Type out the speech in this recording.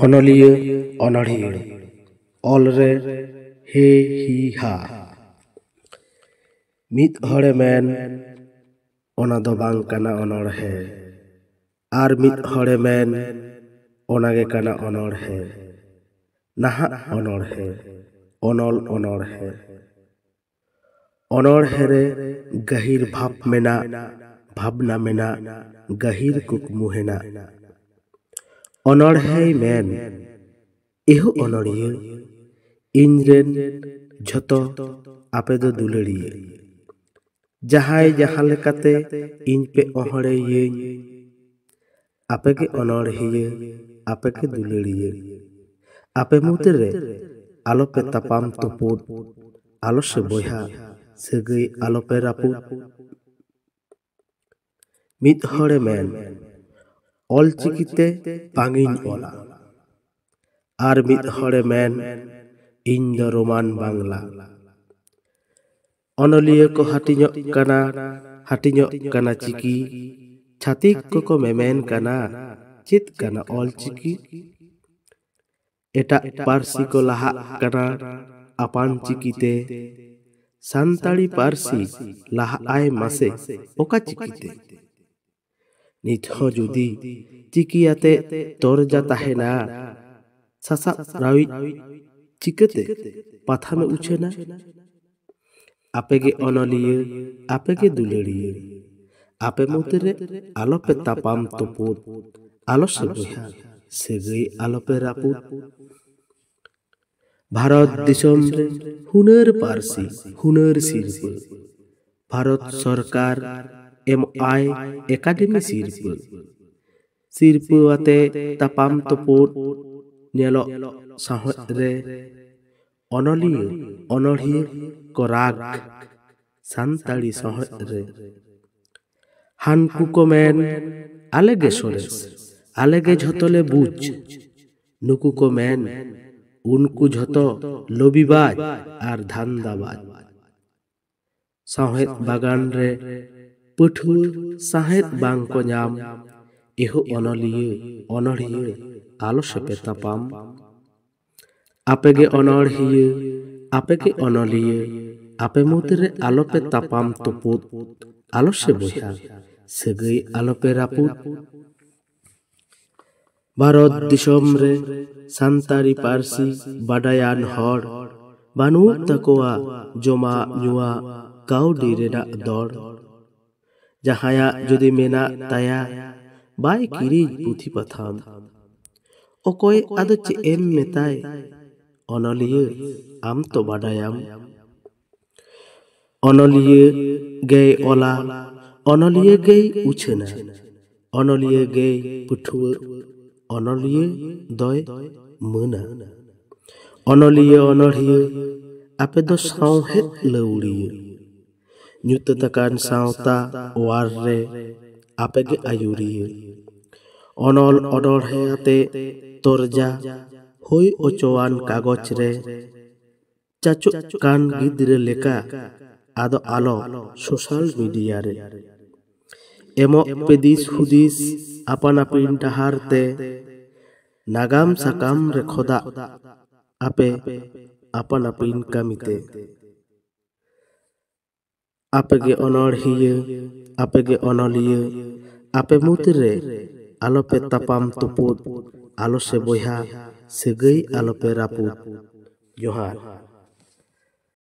ᱚᱱᱚᱞᱤᱭᱟᱹ ᱚᱱᱚᱬᱦᱤᱭᱟᱹ ᱚᱞᱨᱮ ᱦᱮ ᱦᱤ ᱦᱟ ᱢᱤᱫ ᱦᱚᱲᱮ ᱢᱮᱱ ᱚᱱᱟ ᱫᱚ ᱵᱟᱝ ᱠᱟᱱᱟ ᱚᱱᱚᱬᱦᱮ ᱟᱨ ᱢᱤᱫ ᱦᱚᱲᱮ ᱢᱮᱱ ᱚᱱᱟᱜᱮ ᱠᱟᱱᱟ ᱚᱱᱚᱬᱦᱮ ᱱᱟᱦᱟᱜ ᱚᱱᱚᱬᱦᱮ ᱚᱱᱚᱞ ᱚᱱᱚᱬᱦᱮ ᱚᱱᱚᱬᱦᱮ ᱨᱮ ᱜᱟᱹᱦᱤᱨ ᱵᱷᱟᱵᱽ ᱢᱮᱱᱟᱜ ᱵᱷᱟᱵᱽᱱᱟ ᱢᱮᱱᱟᱜ ᱜᱟᱹᱦᱤᱨ ᱠᱩᱠᱢᱩ ᱦᱮᱱᱟᱜ ᱚᱱᱚᱬᱦᱮᱭ ᱢᱮᱱ ᱮᱦᱳ ᱚᱱᱚᱬᱦᱤᱭᱟᱹ ᱤᱧᱨᱮᱱ ᱡᱷᱚᱛᱚ ᱟᱯᱮ ᱫᱚ ᱫᱩᱞᱟᱹᱲᱤᱭᱟᱹ ᱡᱟᱦᱟᱸᱭ ᱡᱟᱦᱟᱸ ᱞᱮᱠᱟᱛᱮ ᱤᱧ ᱯᱮ ᱚᱦᱚᱲᱮᱭᱟᱹᱧ ᱟᱯᱮᱜᱮ ᱚᱱᱚᱬᱦᱤᱭᱟᱹ ᱟᱯᱮᱜᱮ ᱫᱩᱞᱟᱹᱲᱤᱭᱟᱹ ᱟᱯᱮ ᱢᱩᱫᱽᱨᱮ ᱟᱞᱚᱯᱮ ᱛᱟᱯᱟᱢ ᱛᱩᱯᱩᱫ ᱟᱞᱚ ᱥᱮ ᱵᱚᱭᱦᱟ ᱥᱟᱹᱜᱟᱹᱭ ᱟᱞᱚᱯᱮ ᱨᱟᱹᱯᱩᱫ ᱢᱤᱫ ᱦᱚᱲᱮ ᱢᱮᱱ ᱚᱞᱪᱤᱠᱤᱛᱮ ᱵᱟᱝᱤᱧ ᱚᱞᱟ ᱟᱨ ᱢᱤᱫ ᱦᱚᱲᱮ ᱢᱮᱱ ᱤᱧ ᱫᱚ ᱨᱳমান ᱵᱟᱝᱞᱟ ᱚᱱᱚᱞᱤᱭᱟᱹ ᱠᱚ ᱦᱟᱹᱴᱤᱧᱚᱜ ᱠᱟᱱᱟ ᱪᱤᱠᱤ ᱪᱷᱟᱹᱛᱤᱠ ᱠᱚᱠᱚ ᱢᱮᱢᱮᱱ ᱠᱟᱱᱟ ᱪᱮᱫ ᱠᱟᱱᱟ ᱚᱞᱪᱤᱠᱤ ᱮᱴᱟᱜ ᱯᱟᱹᱨᱥᱤ ᱠᱚ ᱞᱟᱦᱟᱜ ᱠᱟᱱᱟ ᱟᱯᱟᱱ ᱪᱤᱠᱤᱛᱮ ᱥᱟᱱᱛᱟᱲᱤ ᱯᱟᱹᱨᱥᱤ ᱞᱟᱦᱟᱜ ᱟᱭ ᱢᱟᱥᱮ ᱚᱠᱟ ᱪᱤᱠᱤᱛᱮ ᱱᱤᱛᱦᱚᱸ ᱡᱩᱫᱤ ᱪᱤᱠᱤᱭᱟᱛᱮ ᱛᱚᱨᱡᱟ ᱛᱟᱦᱮᱱᱟ ᱥᱟᱥᱟᱵ ᱨᱟᱣᱤᱡ ᱪᱤᱠᱟᱹᱛᱮ ᱯᱟᱛᱷᱟᱢᱮ ᱩᱪᱷᱟᱹᱱᱟ ᱟᱯᱮᱜᱮ ᱚᱱᱚᱞᱤᱭᱟᱹ ᱟᱯᱮᱜᱮ ᱫᱩᱞᱟᱹᱲᱤᱭᱟᱹ ᱟᱯᱮ ᱢᱩᱫᱽᱨᱮ ᱟᱞᱚᱯᱮ ᱛᱟᱯᱟᱢ ᱛᱩᱯᱩᱫ ᱟᱞᱚ ᱥᱮ ᱵᱚᱭᱦᱟ ᱥᱟᱹᱜᱟᱹᱭ ᱟᱞᱚᱯᱮ ᱨᱟᱹᱯᱩᱫ ᱵᱷᱟᱨᱚᱛ ᱫᱤᱥᱚᱢ ᱨᱮ ᱦᱩᱱᱟᱹᱨ ᱯᱟᱹᱨᱥᱤ ᱦᱩᱱᱟᱹᱨ ᱥᱤᱨᱯᱟᱹ ᱵᱷᱟᱨᱚᱛ ᱥᱚᱨᱠᱟᱨ ᱮᱢᱚᱜᱼᱟᱭ ᱮᱠᱟᱰᱮᱢᱤ ᱥᱤᱨᱯᱟᱹ ᱟᱛᱮ ᱛᱟᱯᱟᱢ ᱛᱩᱯᱩᱫ ᱧᱮᱞᱚᱜ ᱥᱟᱶᱦᱮᱫ ᱨᱮ ᱚᱱᱚᱞᱤᱭᱟᱹ ᱚᱱᱚᱬᱦᱤᱭᱟᱹ ᱠᱚ ᱨᱟᱜᱽ ᱥᱟᱱᱛᱟᱲᱤ ᱥᱟᱶᱦᱮᱫ ᱨᱮ ᱦᱟᱱᱠᱩ ᱠᱚ ᱢᱮᱱ ᱟᱞᱮᱜᱮ ᱥᱚᱨᱮᱥ ᱟᱞᱮᱜᱮ ᱡᱷᱚᱛᱚᱞᱮ ᱵᱩᱡᱽ ᱱᱩᱠᱩ ᱠᱚ ᱢᱮᱱ ᱩᱱᱠᱩ ᱡᱷᱚᱛᱚ ᱞᱚᱵᱤᱵᱟᱡ ᱟᱨ ᱫᱷᱟᱱᱫᱟᱵᱟᱡ ᱥᱟᱶᱦᱮᱫ ᱵᱟᱜᱟᱱ ᱨᱮ ᱯᱟᱹᱴᱷᱩᱣᱟᱹ ᱥᱟᱶᱦᱮᱫ ᱵᱟᱝ ᱠᱚ ᱧᱟᱢ ᱮᱦᱳ ᱚᱱᱚᱞᱤᱭᱟᱹ ᱚᱱᱚᱬᱦᱤᱭᱟᱹ ᱟᱞᱚ ᱥᱮᱯᱮ ᱛᱟᱯᱟᱢ ᱟᱯᱮᱜᱮ ᱚᱱᱚᱬᱦᱤᱭᱟᱹ ᱟᱯᱮᱜᱮ ᱚᱱᱚᱞᱤᱭᱟᱹ ᱟᱯᱮ ᱢᱩᱫᱽᱨᱮ ᱟᱞᱚᱯᱮ ᱛᱟᱯᱟᱢ ᱛᱩᱯᱩᱫ ᱟᱞᱚ ᱥᱮ ᱵᱚᱭᱦᱟ ᱥᱟᱹᱜᱟᱹᱭ ᱟᱞᱚᱯᱮ ᱨᱟᱹᱯᱩᱫ ᱵᱷᱟᱨᱚᱛ ᱫᱤᱥᱚᱢ ᱨᱮ ᱥᱟᱱᱛᱟᱲᱤ ᱯᱟᱹᱨᱥᱤ ᱵᱟᱰᱟᱭᱟᱱ ᱦᱚᱲ ᱵᱟᱹᱱᱩᱜ ᱛᱟᱠᱚᱣᱟ ᱡᱚᱢᱟᱜ ᱧᱩᱣᱟᱜ ᱠᱟᱹᱣᱰᱤ ᱨᱮᱱᱟᱜ ᱫᱚᱲ ᱡᱟᱦᱟᱸᱭᱟᱜ ᱡᱩᱫᱤ ᱢᱮᱱᱟᱜ ᱛᱟᱭᱟ ᱵᱟᱭ ᱠᱤᱨᱤᱧ ᱯᱩᱛᱷᱤ ᱯᱟᱛᱷᱟᱢ ᱚᱠᱚᱭ ᱟᱫᱚ ᱪᱮᱫ ᱮᱢ ᱢᱮᱛᱟᱭ ᱚᱱᱚᱞᱤᱭᱟᱹ ᱟᱢ ᱛᱚ ᱵᱟᱰᱟᱭᱟᱢ ᱚᱱᱚᱞᱤᱭᱟᱹ ᱜᱮᱭ ᱚᱞᱟ ᱚᱱᱚᱞᱤᱭᱟᱹ ᱜᱮᱭ ᱩᱪᱷᱟᱹᱱᱟ ᱚᱱᱚᱞᱤᱭᱟᱹ ᱜᱮᱭ ᱯᱟᱹᱴᱷᱩᱣᱟᱹ ᱚᱱᱚᱞᱤᱭᱟᱹ ᱫᱚᱭ ᱢᱟᱹᱱᱟ ᱚᱱᱚᱞᱤᱭᱟᱹ ᱚᱱᱚᱬᱦᱤᱭᱟᱹ ᱟᱯᱮ ᱫᱚ ᱥᱟᱶᱦᱮᱫ ᱞᱟᱹᱣᱲᱤᱭᱟᱹ ᱧᱩᱛᱟᱹᱛ ᱟᱠᱟᱱ ᱥᱟᱶᱛᱟ ᱚᱣᱟᱨ ᱨᱮ ᱟᱯᱮᱜᱮ ᱟᱹᱭᱩᱨᱤᱭᱟᱹ ᱚᱱᱚᱞ ᱚᱱᱚᱬᱦᱮ ᱟᱛᱮ ᱛᱚᱨᱡᱟ ᱦᱩᱭ ᱚᱪᱚᱣᱟᱱ ᱠᱟᱜᱚᱡᱽ ᱨᱮ ᱪᱟᱪᱳᱜ ᱠᱟᱱ ᱜᱤᱫᱽᱨᱟᱹ ᱞᱮᱠᱟ ᱟᱫᱚ ᱟᱞᱚ ᱥᱳᱥᱟᱞ ᱢᱤᱰᱤᱭᱟ ᱨᱮ ᱮᱢᱚᱜ ᱯᱮ ᱫᱤᱥ ᱦᱩᱫᱤᱥ ᱟᱯᱟᱱ ᱟᱹᱯᱤᱱ ᱰᱟᱦᱟᱨ ᱛᱮ ᱱᱟᱜᱟᱢ ᱥᱟᱠᱟᱢ ᱨᱮ ᱠᱷᱚᱫᱟᱜ ᱟᱯᱮ ᱟᱯᱟᱱ ᱟᱹᱯᱤᱱ ᱠᱟᱹᱢᱤᱛᱮ ᱟᱯᱮᱜᱮ ᱚᱱᱚᱬᱦᱤᱭᱟᱹ ᱟᱯᱮᱜᱮ ᱚᱱᱚᱞᱤᱭᱟᱹ ᱟᱯᱮ ᱢᱩᱫᱽᱨᱮ ᱟᱞᱚᱯᱮ ᱛᱟᱯᱟᱢ ᱛᱩᱯᱩᱫ ᱟᱞᱚ ᱥᱮ ᱵᱚᱭᱦᱟ ᱥᱟᱹᱜᱟᱹᱭ ᱟᱞᱚᱯᱮ ᱨᱟᱹᱯᱩᱫ ᱡᱚᱦᱟᱨ